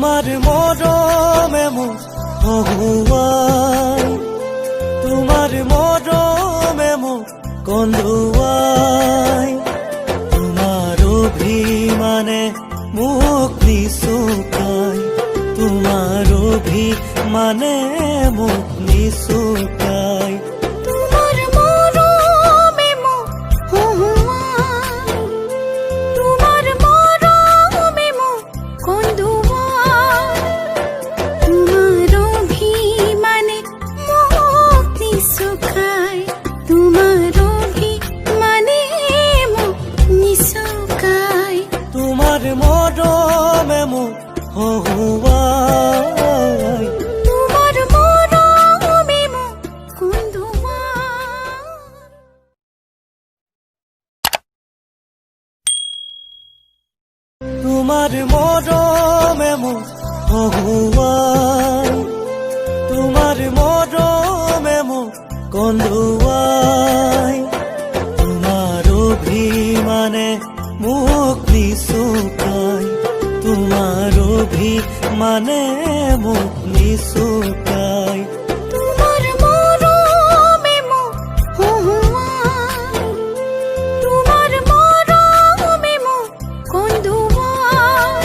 তোমার মরমে মুখ হহুয়াই, তোমার মরমে মুখ কন্দুয়াই, তোমার অভিমানে মুখ নিশুকাই, তোমার অভিমানে মুখ নিশুকাই। তোমার মরমে মুখ হহুয়াই, তোমার মরমে মুখ কন্দুয়াই, তোমার অভিমানে মুখ নিশুকাই, তোমার অভিমানে মুখ নিশুকাই। তোমার মরমে মুখ হহুয়াই, তোমার মরমে মুখ কন্দুয়াই। তোমার মরমে মুখ হহুয়াই, তোমার মরমে মুখ কন্দুয়াই, তোমার অভিমানে মুখ নিশুকাই, তোমার অভিমানে মুখ নিশুকাই। তোমার মরমে মুখ হহুয়াই, তোমার মরমে মুখ কন্দুয়াই,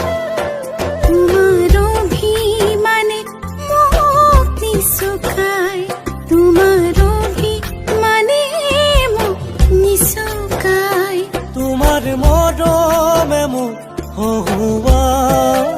তোমার অভিমানে মুখ নিশুকাই, তোমার অভিমানে মুখ নিশুকাই। তোমার মরমে মুখ হহুয়াই।